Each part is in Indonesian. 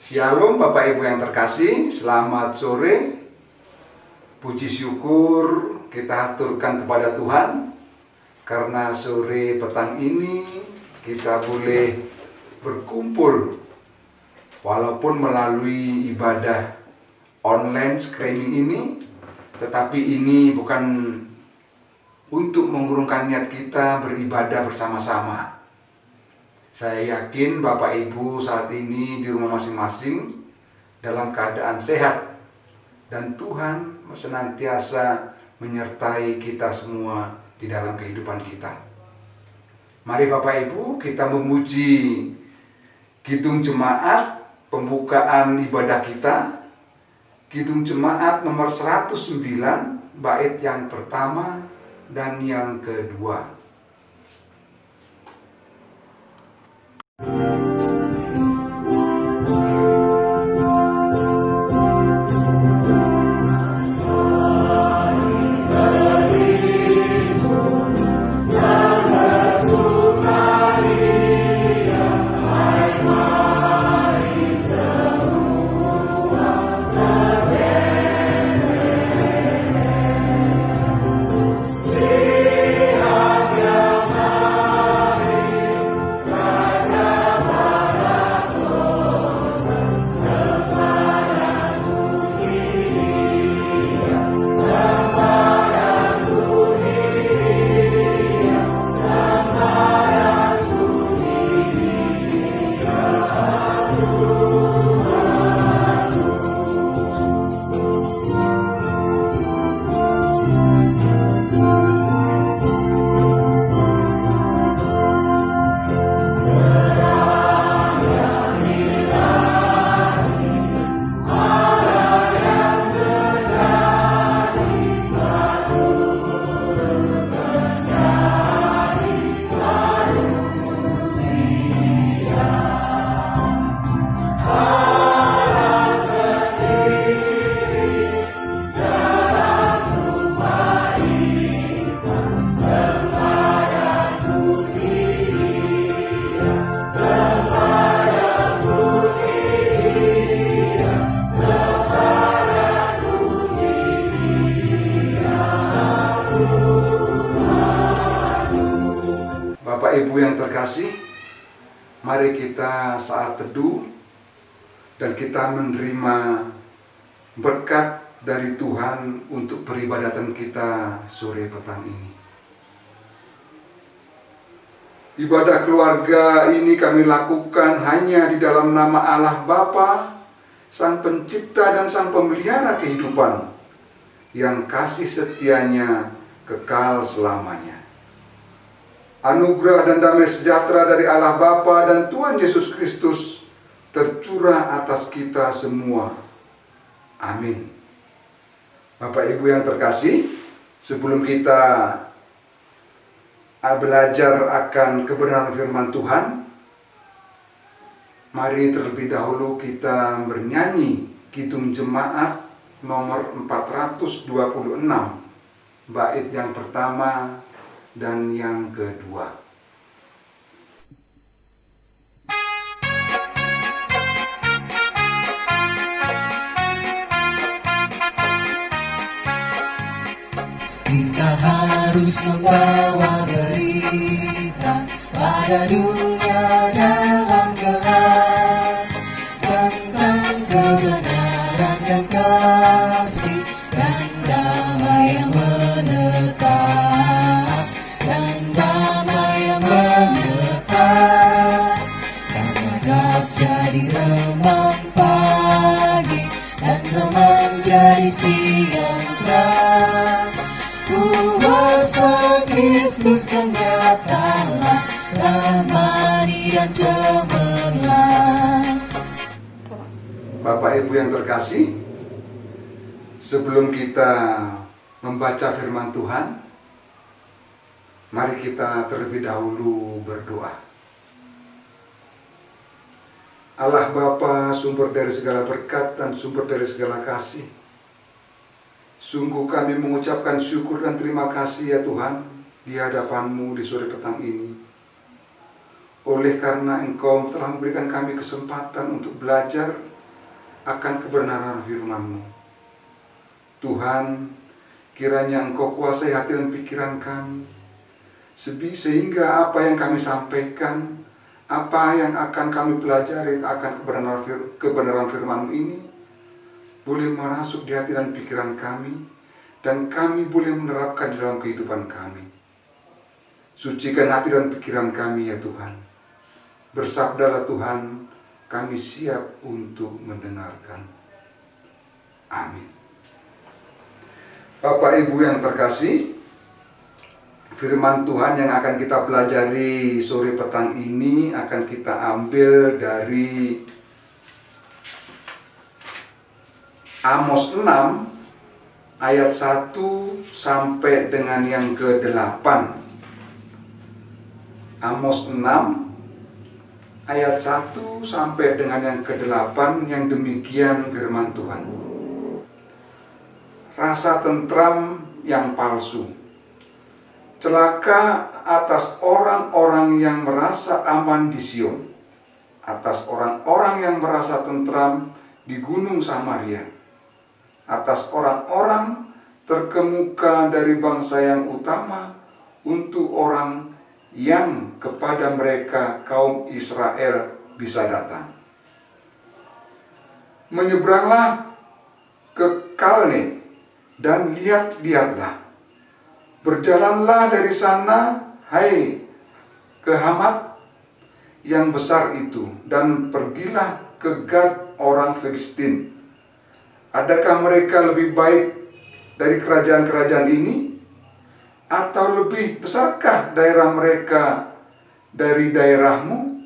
Shalom Bapak Ibu yang terkasih, selamat sore. Puji syukur kita aturkan kepada Tuhan karena sore petang ini kita boleh berkumpul walaupun melalui ibadah online streaming ini, tetapi ini bukan untuk mengurungkan niat kita beribadah bersama-sama. Saya yakin Bapak Ibu saat ini di rumah masing-masing dalam keadaan sehat, dan Tuhan senantiasa menyertai kita semua di dalam kehidupan kita. Mari Bapak Ibu kita memuji Kidung Jemaat pembukaan ibadah kita, Kidung Jemaat nomor 109, bait yang pertama dan yang kedua. Bapak Ibu yang terkasih, mari kita saat teduh dan kita menerima berkat dari Tuhan untuk peribadatan kita sore petang ini. Ibadah keluarga ini kami lakukan hanya di dalam nama Allah Bapa, Sang Pencipta dan Sang Pemelihara kehidupan, yang kasih setianya kekal selamanya. Anugerah dan damai sejahtera dari Allah Bapa dan Tuhan Yesus Kristus tercurah atas kita semua. Amin. Bapak Ibu yang terkasih, sebelum kita belajar akan kebenaran firman Tuhan, mari terlebih dahulu kita bernyanyi Kidung Jemaat nomor 426, bait yang pertama dan yang kedua. Kita harus membawa berita pada dunia dalam gelap tentang kebenaran dan kasih dan damai yang menetap, dan damai yang menetap. Tanah jadi remang pagi dan remang jadi siang terang. Kuasa Kristus kenyatalah, ramani dan cemerlang. Bapak Ibu yang terkasih, sebelum kita membaca firman Tuhan, mari kita terlebih dahulu berdoa. Allah Bapa, sumber dari segala berkat dan sumber dari segala kasih, sungguh kami mengucapkan syukur dan terima kasih ya Tuhan di hadapan-Mu di sore petang ini. Oleh karena Engkau telah memberikan kami kesempatan untuk belajar akan kebenaran firman-Mu. Tuhan, kiranya Engkau kuasai hati dan pikiran kami, sehingga apa yang kami sampaikan, apa yang akan kami pelajari akan kebenaran firman-Mu ini boleh merasuk di hati dan pikiran kami, dan kami boleh menerapkan di dalam kehidupan kami. Sucikan hati dan pikiran kami ya Tuhan. Bersabdalah Tuhan, kami siap untuk mendengarkan. Amin. Bapak Ibu yang terkasih, firman Tuhan yang akan kita pelajari sore petang ini akan kita ambil dari Amos 6 ayat 1 sampai dengan yang ke-8. Amos 6 ayat 1 sampai dengan yang ke-8 yang demikian firman Tuhan. Rasa tentram yang palsu. Celaka atas orang-orang yang merasa aman di Sion, atas orang-orang yang merasa tentram di Gunung Samaria, atas orang-orang terkemuka dari bangsa yang utama, untuk orang yang kepada mereka kaum Israel bisa datang. Menyeberanglah ke Kalne dan lihat-lihatlah. Berjalanlah dari sana, hai ke Hamat yang besar itu, dan pergilah ke Gad orang Filistin. Adakah mereka lebih baik dari kerajaan-kerajaan ini? Atau lebih besarkah daerah mereka dari daerahmu?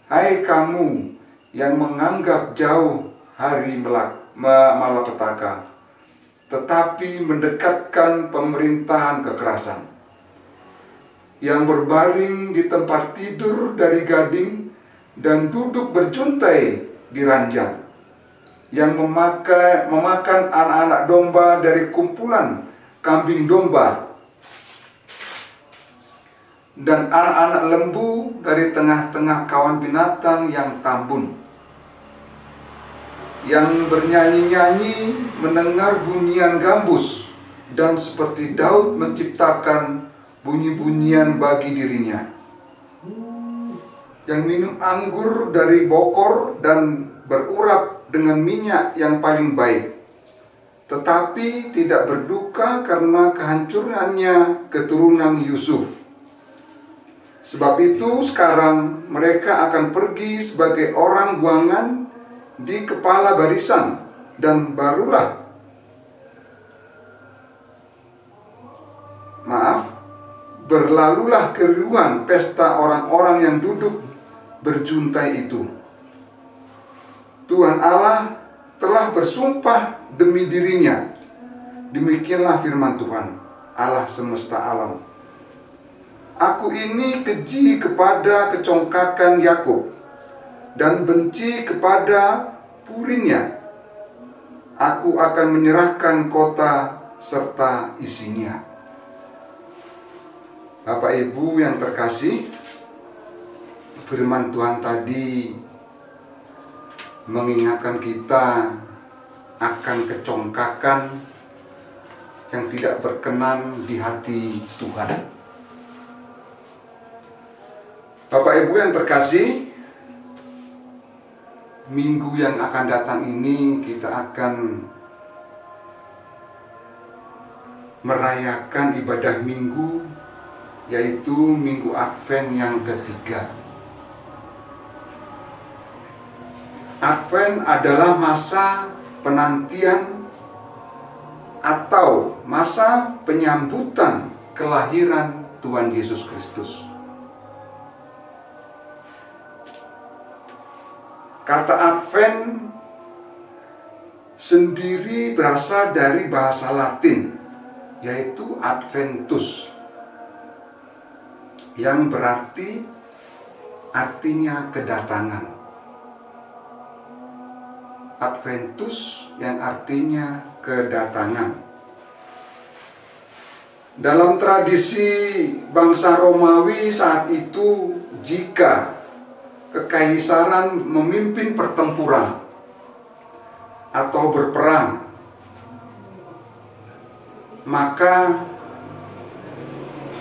Hai kamu yang menganggap jauh hari malapetaka, tetapi mendekatkan pemerintahan kekerasan, yang berbaring di tempat tidur dari gading dan duduk berjuntai di ranjang, yang memakan anak-anak domba dari kumpulan kambing domba, dan anak-anak lembu dari tengah-tengah kawan binatang yang tambun, yang bernyanyi-nyanyi mendengar bunyian gambus, dan seperti Daud menciptakan bunyi-bunyian bagi dirinya, yang minum anggur dari bokor dan berurap dengan minyak yang paling baik, tetapi tidak berduka karena kehancurannya keturunan Yusuf. Sebab itu sekarang mereka akan pergi sebagai orang buangan di kepala barisan, dan berlalulah keriuhan pesta orang-orang yang duduk berjuntai itu. Tuhan Allah telah bersumpah demi dirinya. Demikianlah firman Tuhan, Allah semesta alam. Aku ini keji kepada kecongkakan Yakub, dan benci kepada puringnya. Aku akan menyerahkan kota serta isinya. Bapak Ibu yang terkasih, firman Tuhan tadi mengingatkan kita akan kecongkakan yang tidak berkenan di hati Tuhan. Bapak Ibu yang terkasih, minggu yang akan datang ini kita akan merayakan ibadah minggu, yaitu Minggu Advent yang ketiga. Advent adalah masa penantian atau masa penyambutan kelahiran Tuhan Yesus Kristus. Kata Advent sendiri berasal dari bahasa Latin, yaitu Adventus, yang artinya kedatangan. Adventus yang artinya kedatangan. Dalam tradisi bangsa Romawi saat itu, jika kekaisaran memimpin pertempuran, atau berperang, maka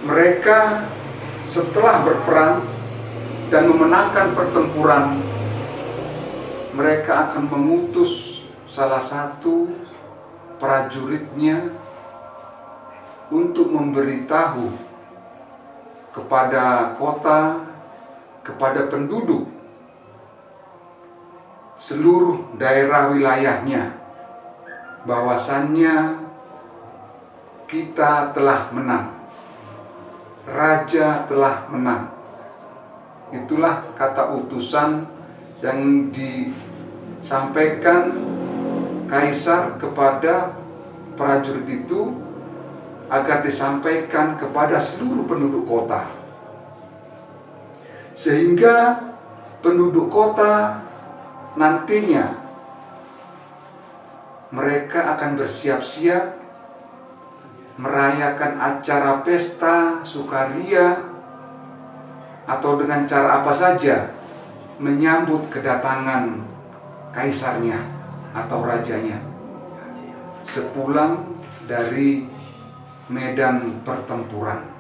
mereka setelah berperang dan memenangkan pertempuran, mereka akan mengutus salah satu prajuritnya untuk memberitahu kepada kota, kepada penduduk seluruh daerah wilayahnya, bahwasannya kita telah menang, raja telah menang. Itulah kata utusan yang disampaikan kaisar kepada prajurit itu, agar disampaikan kepada seluruh penduduk kota, sehingga penduduk kota nantinya mereka akan bersiap-siap merayakan acara pesta sukaria atau dengan cara apa saja menyambut kedatangan kaisarnya atau rajanya sepulang dari medan pertempuran.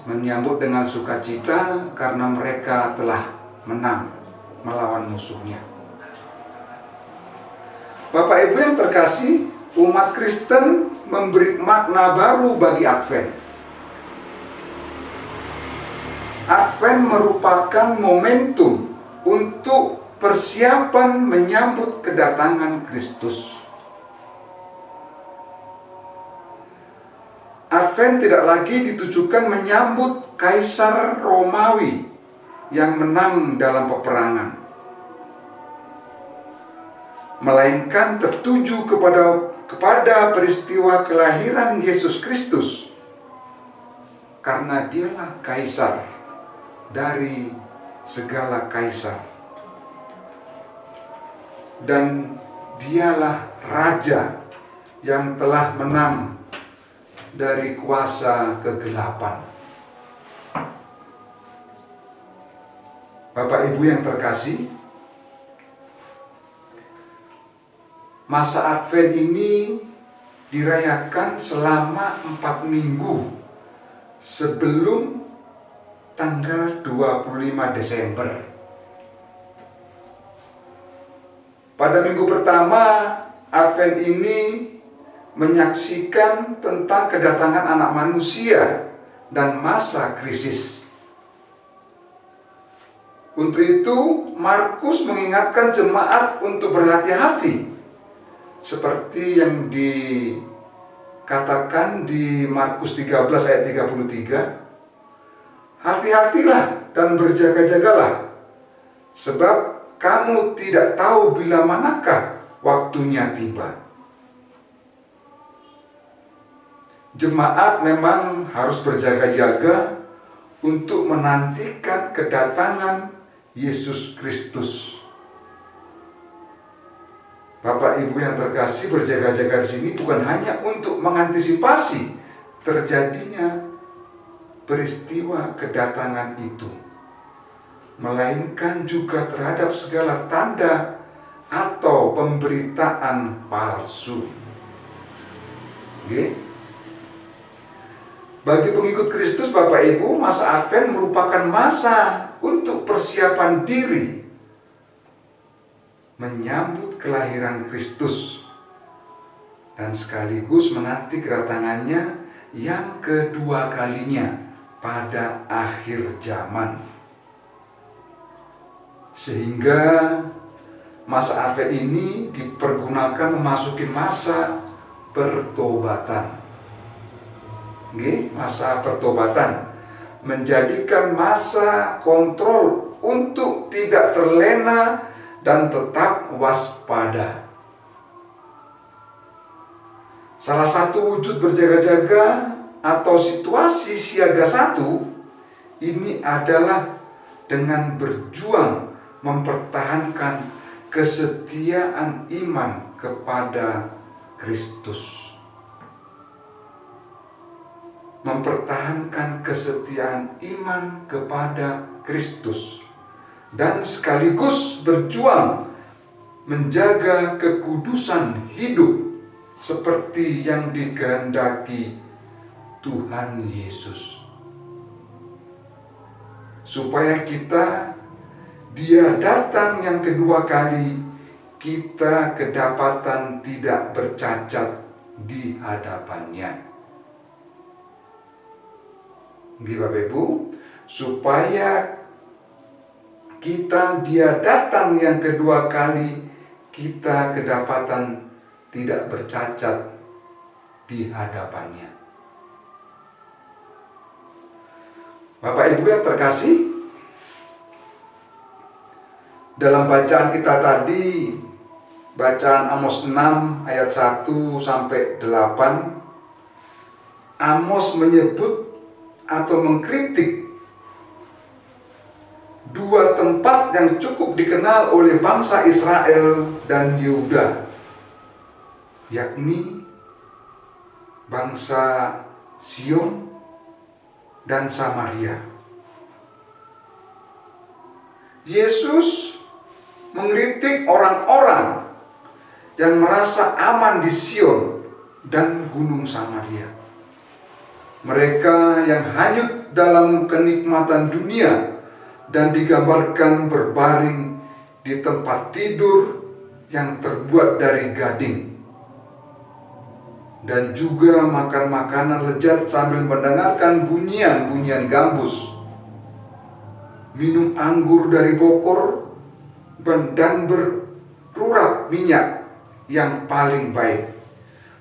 Menyambut dengan sukacita karena mereka telah menang melawan musuhnya. Bapak Ibu yang terkasih, umat Kristen memberi makna baru bagi Advent. Advent merupakan momentum untuk persiapan menyambut kedatangan Kristus. Advent tidak lagi ditujukan menyambut Kaisar Romawi yang menang dalam peperangan, melainkan tertuju kepada peristiwa kelahiran Yesus Kristus, karena dialah Kaisar dari segala kaisar, dan dialah Raja yang telah menang dari kuasa kegelapan. Bapak Ibu yang terkasih, masa Advent ini dirayakan selama 4 minggu sebelum tanggal 25 Desember. Pada minggu pertama Advent ini menyaksikan tentang kedatangan anak manusia dan masa krisis. Untuk itu, Markus mengingatkan jemaat untuk berhati-hati, seperti yang dikatakan di Markus 13 ayat 33. Hati-hatilah dan berjaga-jagalah, sebab kamu tidak tahu bila manakah waktunya tiba. Jemaat memang harus berjaga-jaga untuk menantikan kedatangan Yesus Kristus. Bapak Ibu yang terkasih, berjaga-jaga di sini bukan hanya untuk mengantisipasi terjadinya peristiwa kedatangan itu, melainkan juga terhadap segala tanda atau pemberitaan palsu. Oke? Bagi pengikut Kristus, Bapak Ibu, masa Advent merupakan masa untuk persiapan diri menyambut kelahiran Kristus dan sekaligus menanti kedatangannya yang kedua kalinya pada akhir zaman. Sehingga masa Advent ini dipergunakan memasuki masa pertobatan. Masa pertobatan menjadikan masa kontrol untuk tidak terlena dan tetap waspada. Salah satu wujud berjaga-jaga atau situasi siaga 1 ini adalah dengan berjuang mempertahankan kesetiaan iman kepada Kristus. Mempertahankan kesetiaan iman kepada Kristus dan sekaligus berjuang menjaga kekudusan hidup seperti yang dikehendaki Tuhan Yesus. Supaya Dia datang yang kedua kali, kita kedapatan tidak bercacat di hadapannya. Bapak Ibu, supaya Dia datang yang kedua kali, kita kedapatan tidak bercacat di hadapannya. Bapak Ibu yang terkasih, dalam bacaan kita tadi, bacaan Amos 6 ayat 1 sampai 8, Amos menyebut atau mengkritik dua tempat yang cukup dikenal oleh bangsa Israel dan Yehuda, yakni bangsa Sion dan Samaria. Yesus mengkritik orang-orang yang merasa aman di Sion dan Gunung Samaria. Mereka yang hanyut dalam kenikmatan dunia dan digambarkan berbaring di tempat tidur yang terbuat dari gading, dan juga makan makanan lezat sambil mendengarkan bunyian-bunyian gambus, minum anggur dari bokor, dan berurap minyak yang paling baik.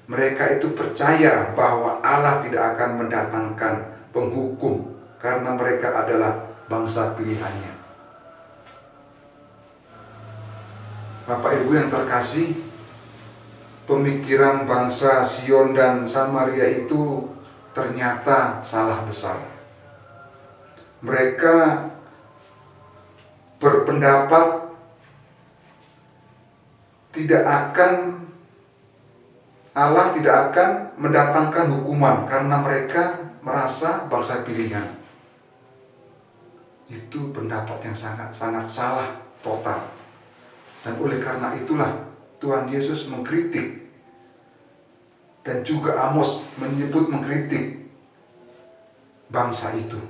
Mereka itu percaya bahwa Allah tidak akan mendatangkan penghukum karena mereka adalah bangsa pilihannya. Bapak Ibu yang terkasih, pemikiran bangsa Sion dan Samaria itu ternyata salah besar. Mereka berpendapat Allah tidak akan mendatangkan hukuman karena mereka merasa bangsa pilihan. Itu pendapat yang sangat-sangat salah total. Dan oleh karena itulah Tuhan Yesus mengkritik, dan juga Amos mengkritik bangsa itu.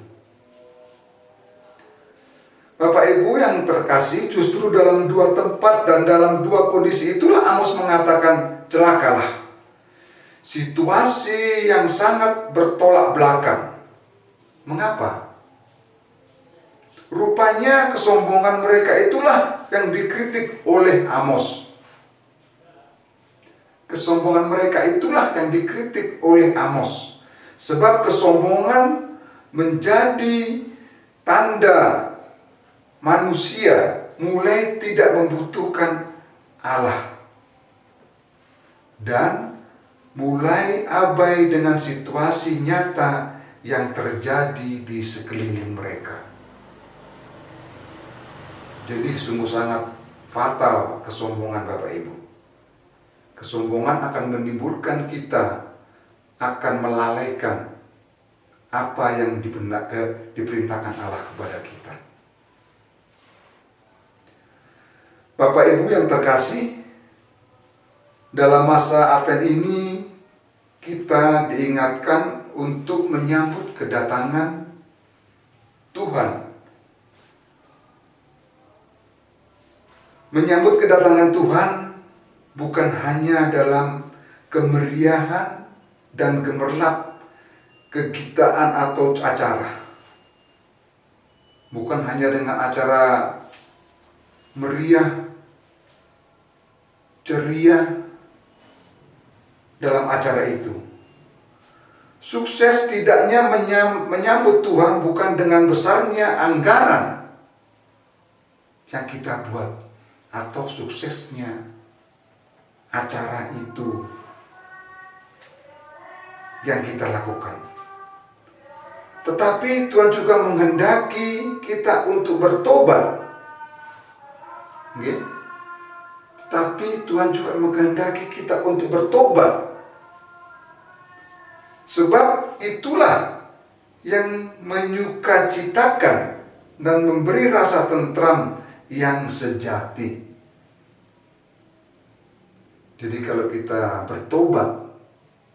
Bapak Ibu yang terkasih, justru dalam dua tempat dan dalam dua kondisi itulah Amos mengatakan, celakalah. Situasi yang sangat bertolak belakang. Mengapa? Rupanya kesombongan mereka itulah yang dikritik oleh Amos. Kesombongan mereka itulah yang dikritik oleh Amos. Sebab kesombongan menjadi tanda manusia mulai tidak membutuhkan Allah dan mulai abai dengan situasi nyata yang terjadi di sekeliling mereka. Jadi sungguh sangat fatal kesombongan Bapak Ibu. Kesombongan akan menimbulkan kita akan melalaikan apa yang diperintahkan Allah kepada kita. Bapak Ibu yang terkasih, dalam masa Advent ini kita diingatkan untuk menyambut kedatangan Tuhan. Menyambut kedatangan Tuhan bukan hanya dalam kemeriahan dan gemerlap kegitaan atau acara. Bukan hanya dengan acara meriah, ceria dalam acara itu. Sukses tidaknya menyambut Tuhan bukan dengan besarnya anggaran yang kita buat, atau suksesnya acara itu yang kita lakukan. Tetapi Tuhan juga menghendaki kita untuk bertobat. Tapi Tuhan juga menghendaki kita untuk bertobat. Sebab itulah yang menyukacitakan dan memberi rasa tentram yang sejati. Jadi kalau kita bertobat,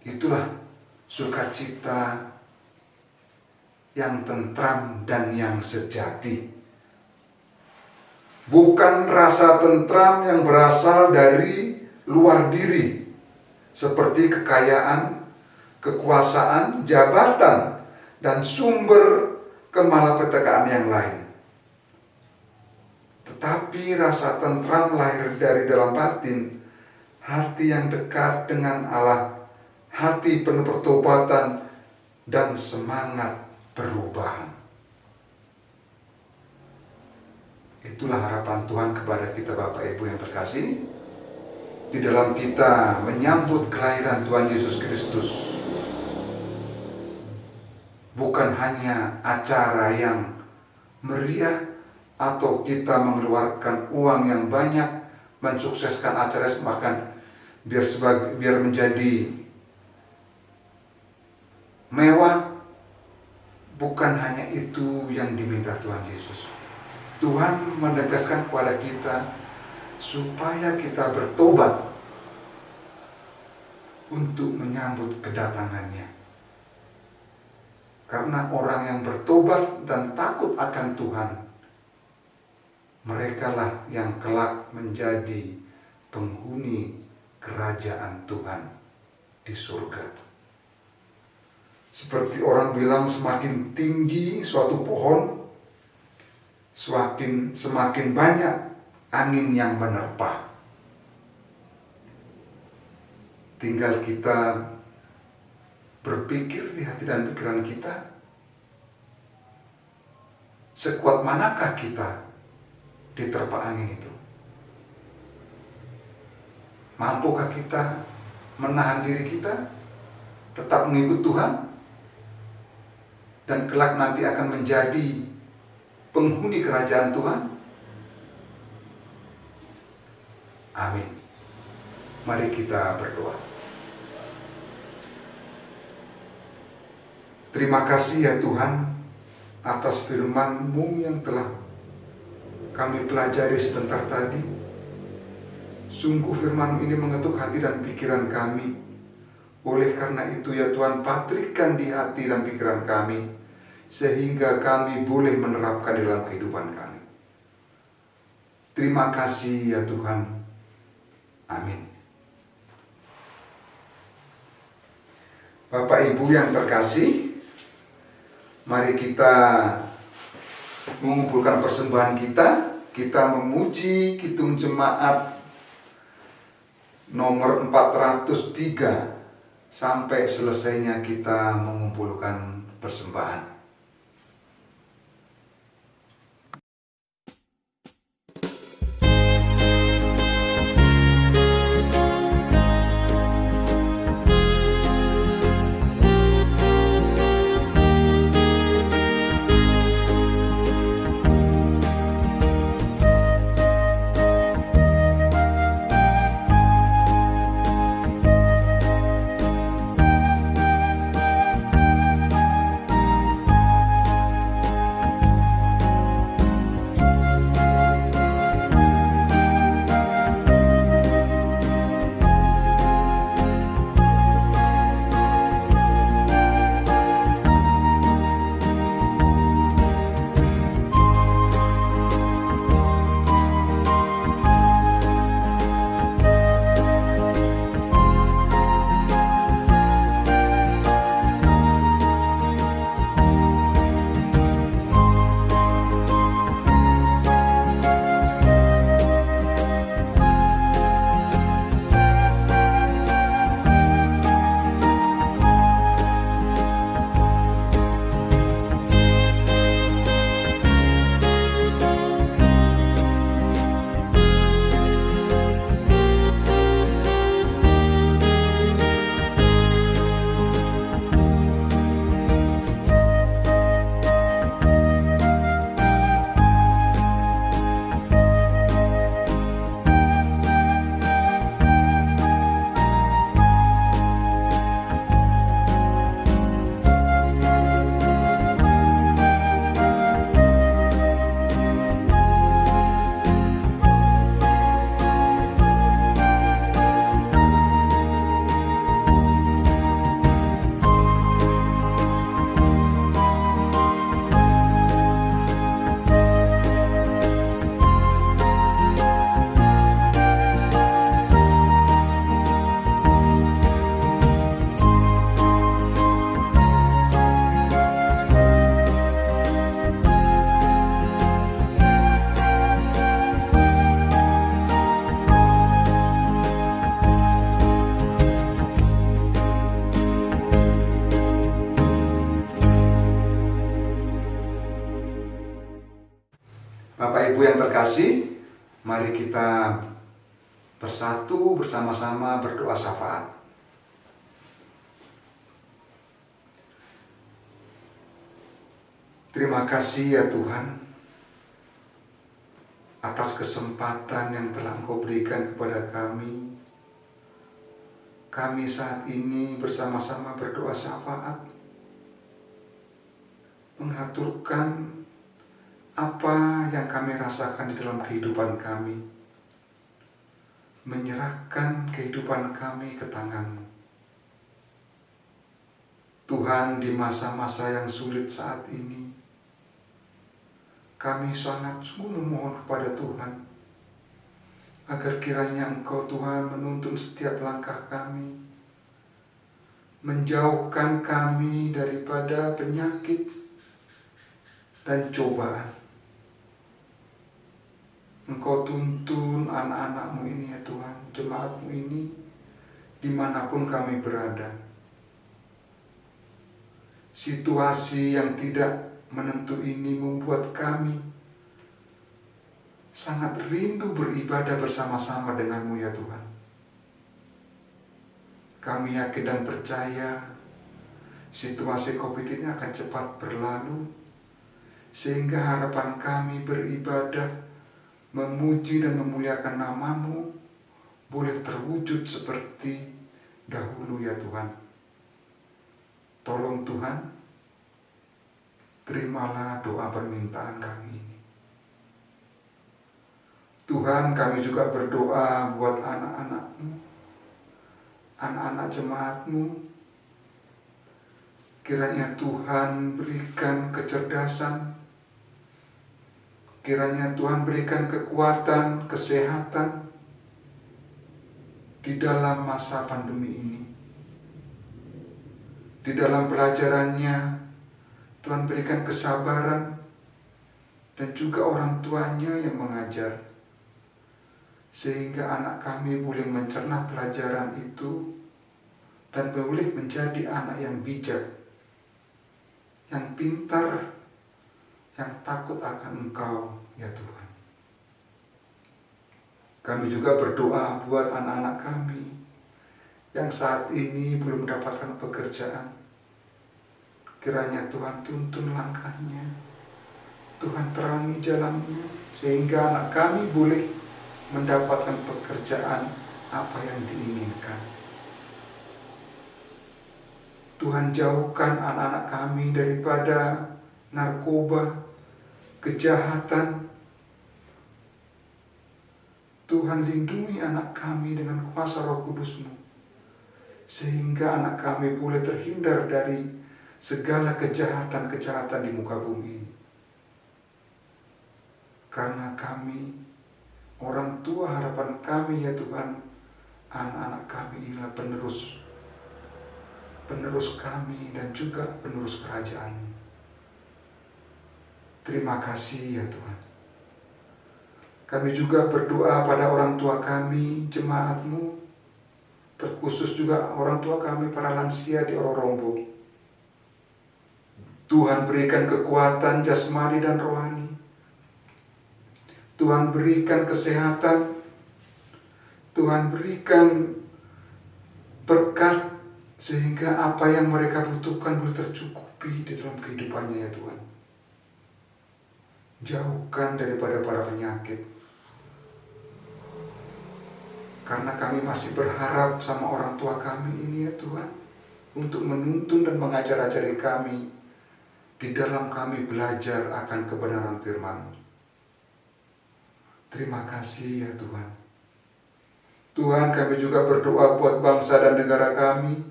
itulah sukacita yang tentram dan yang sejati. Bukan rasa tentram yang berasal dari luar diri, seperti kekayaan, kekuasaan, jabatan, dan sumber kemalapetakaan yang lain. Tetapi rasa tentram lahir dari dalam batin, hati yang dekat dengan Allah, hati penuh pertobatan dan semangat perubahan. Itulah harapan Tuhan kepada kita Bapak Ibu yang terkasih, di dalam kita menyambut kelahiran Tuhan Yesus Kristus. Bukan hanya acara yang meriah atau kita mengeluarkan uang yang banyak mensukseskan acara, bahkan biar menjadi mewah. Bukan hanya itu yang diminta Tuhan Yesus. Tuhan menegaskan kepada kita supaya kita bertobat untuk menyambut kedatangannya. Karena orang yang bertobat dan takut akan Tuhan, merekalah yang kelak menjadi penghuni kerajaan Tuhan di surga. Seperti orang bilang, semakin tinggi suatu pohon, semakin banyak angin yang menerpa. Tinggal kita berpikir di hati dan pikiran kita, sekuat manakah kita diterpa angin itu? Mampukah kita menahan diri kita tetap mengikut Tuhan dan kelak nanti akan menjadi penghuni kerajaan Tuhan? Amin. Mari kita berdoa. Terima kasih ya Tuhan atas firman-Mu yang telah kami pelajari sebentar tadi. Sungguh firman ini mengetuk hati dan pikiran kami. Oleh karena itu ya Tuhan, patrikan di hati dan pikiran kami, sehingga kami boleh menerapkan dalam kehidupan kami. Terima kasih ya Tuhan. Amin. Bapak Ibu yang terkasih, mari kita mengumpulkan persembahan kita. Kita memuji Kidung Jemaat nomor 403 sampai selesainya kita mengumpulkan persembahan. Bapak Ibu yang terkasih, mari kita bersatu bersama-sama berdoa syafaat. Terima kasih ya Tuhan atas kesempatan yang telah Engkau berikan kepada kami. Kami saat ini bersama-sama berdoa syafaat, mengaturkan apa yang kami rasakan di dalam kehidupan kami, menyerahkan kehidupan kami ke tangan-Mu. Tuhan, di masa-masa yang sulit saat ini, kami sangat sungguh memohon kepada Tuhan, agar kiranya Engkau Tuhan menuntun setiap langkah kami, menjauhkan kami daripada penyakit dan cobaan. Engkau tuntun anak-anak-Mu ini ya Tuhan, jemaat-Mu ini, dimanapun kami berada. Situasi yang tidak menentu ini membuat kami sangat rindu beribadah bersama-sama denganmu ya Tuhan. Kami yakin dan percaya situasi COVID ini akan cepat berlalu, sehingga harapan kami beribadah, memuji dan memuliakan nama-Mu boleh terwujud seperti dahulu ya Tuhan. Tolong Tuhan, terimalah doa permintaan kami ini. Tuhan, kami juga berdoa buat anak-anak-Mu, anak-anak jemaat-Mu. Kiranya Tuhan berikan kecerdasan, kiranya Tuhan berikan kekuatan, kesehatan di dalam masa pandemi ini. Di dalam pelajarannya, Tuhan berikan kesabaran dan juga orang tuanya yang mengajar, sehingga anak kami boleh mencerna pelajaran itu dan boleh menjadi anak yang bijak, yang pintar, yang takut akan Engkau ya Tuhan. Kami juga berdoa buat anak-anak kami yang saat ini belum mendapatkan pekerjaan. Kiranya Tuhan tuntun langkahnya, Tuhan terangi jalannya, sehingga anak kami boleh mendapatkan pekerjaan apa yang diinginkan. Tuhan jauhkan anak-anak kami daripada narkoba, kejahatan. Tuhan lindungi anak kami dengan kuasa Roh Kudus-Mu, sehingga anak kami boleh terhindar dari segala kejahatan-kejahatan di muka bumi ini. Karena kami, orang tua, harapan kami ya Tuhan, anak-anak kami inilah penerus kami dan juga penerus kerajaan. Terima kasih ya Tuhan. Kami juga berdoa pada orang tua kami, jemaat-Mu, terkhusus juga orang tua kami para lansia di Ororombo. Tuhan berikan kekuatan jasmani dan rohani. Tuhan berikan kesehatan. Tuhan berikan berkat, sehingga apa yang mereka butuhkan boleh tercukupi di dalam kehidupannya ya Tuhan. Jauhkan daripada para penyakit. Karena kami masih berharap sama orang tua kami ini ya Tuhan, untuk menuntun dan mengajar-ajari kami di dalam kami belajar akan kebenaran firman-Mu. Terima kasih ya Tuhan. Tuhan, kami juga berdoa buat bangsa dan negara kami,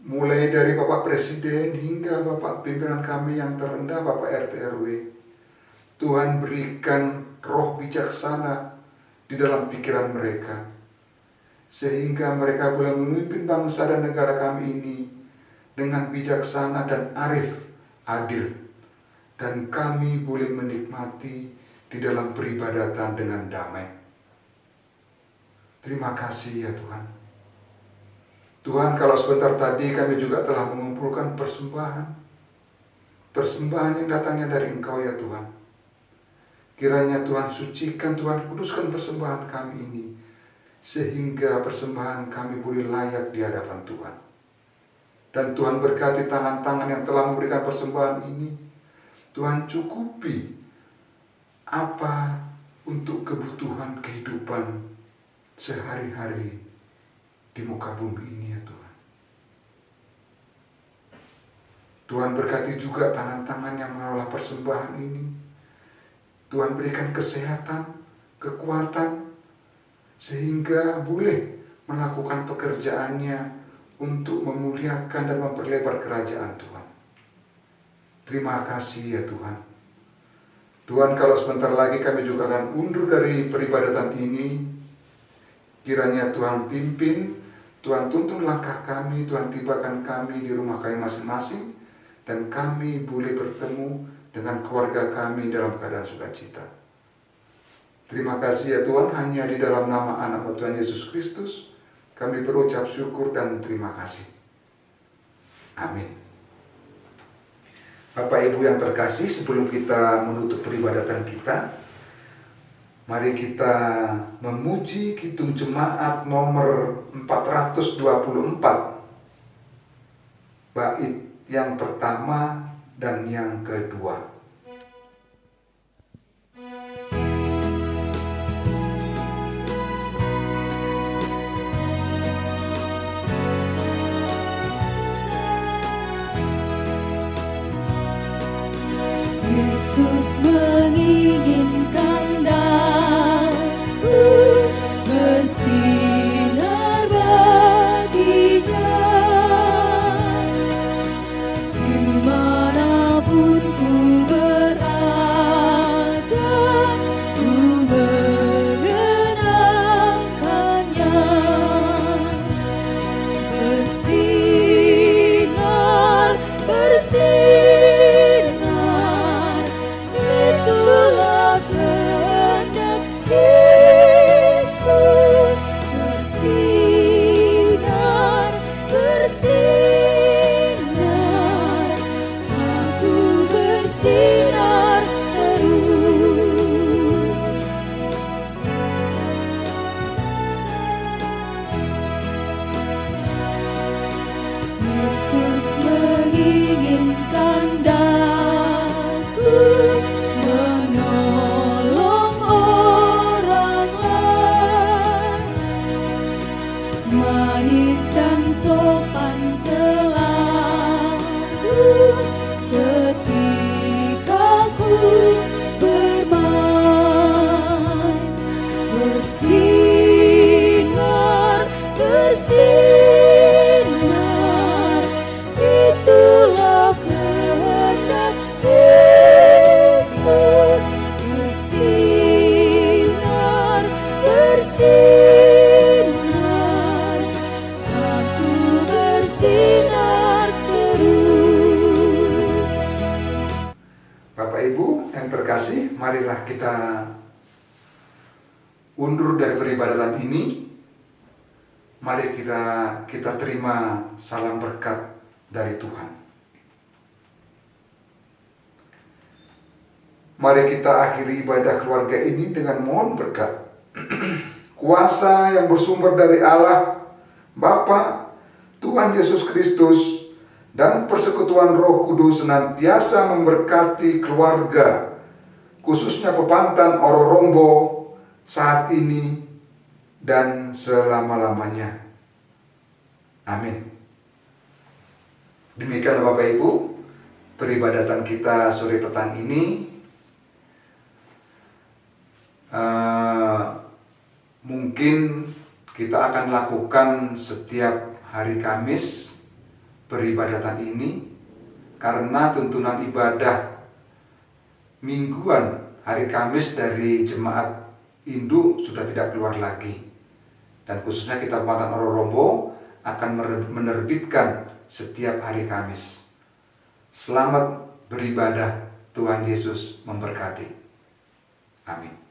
mulai dari Bapak Presiden hingga Bapak pimpinan kami yang terendah, Bapak RT RW. Tuhan berikan roh bijaksana di dalam pikiran mereka, sehingga mereka boleh memimpin bangsa dan negara kami ini dengan bijaksana dan arif, adil, dan kami boleh menikmati di dalam peribadatan dengan damai. Terima kasih ya Tuhan. Tuhan, kalau sebentar tadi kami juga telah mengumpulkan persembahan yang datangnya dari Engkau ya Tuhan. Kiranya Tuhan sucikan, Tuhan kuduskan persembahan kami ini, sehingga persembahan kami boleh layak di hadapan Tuhan. Dan Tuhan berkati tangan-tangan yang telah memberikan persembahan ini. Tuhan cukupi apa untuk kebutuhan kehidupan sehari-hari di muka bumi ini ya Tuhan. Tuhan berkati juga tangan-tangan yang mengolah persembahan ini. Tuhan berikan kesehatan, kekuatan, sehingga boleh melakukan pekerjaannya untuk memuliakan dan memperlebar kerajaan Tuhan. Terima kasih ya Tuhan. Tuhan, kalau sebentar lagi kami juga akan undur dari peribadatan ini, kiranya Tuhan pimpin, Tuhan tuntun langkah kami, Tuhan tibakan kami di rumah kami masing-masing, dan kami boleh bertemu dengan keluarga kami dalam keadaan sukacita. Terima kasih ya Tuhan, hanya di dalam nama anak Tuhan Yesus Kristus kami berucap syukur dan terima kasih. Amin. Bapak Ibu yang terkasih, sebelum kita menutup peribadatan kita, mari kita memuji Kidung Jemaat nomor 424, bait yang pertama dan yang kedua. Yesus menginginkan daku bersinar baginya. Dimanapun ku berada, ku mengenangkannya. Bersinar, bersinar, itulah kehendak Yesus. Bersinar, bersinar, aku bersinar terus. Yesus menginginkan daku menolong orang lain, manis dan sopan selalu ketika ku bermain. Bersinar, bersinar, itulah kehendak Yesus. Bersinar, bersinar, aku bersinar terus. Bapak Ibu yang terkasih, marilah kita undur dari peribadatan ini. Mari kita terima salam berkat dari Tuhan. Mari kita akhiri ibadah keluarga ini dengan mohon berkat. Kuasa yang bersumber dari Allah, Bapa, Tuhan Yesus Kristus, dan persekutuan Roh Kudus senantiasa memberkati keluarga, khususnya Pepantan Ororombo saat ini dan selama-lamanya. Amin. Demikian Bapak Ibu, peribadatan kita sore petang ini. Mungkin kita akan lakukan setiap hari Kamis peribadatan ini, karena tuntunan ibadah mingguan hari Kamis dari jemaat induk sudah tidak keluar lagi. Dan khususnya kita Pepantan Ororombo akan menerbitkan setiap hari Kamis. Selamat beribadah, Tuhan Yesus memberkati. Amin.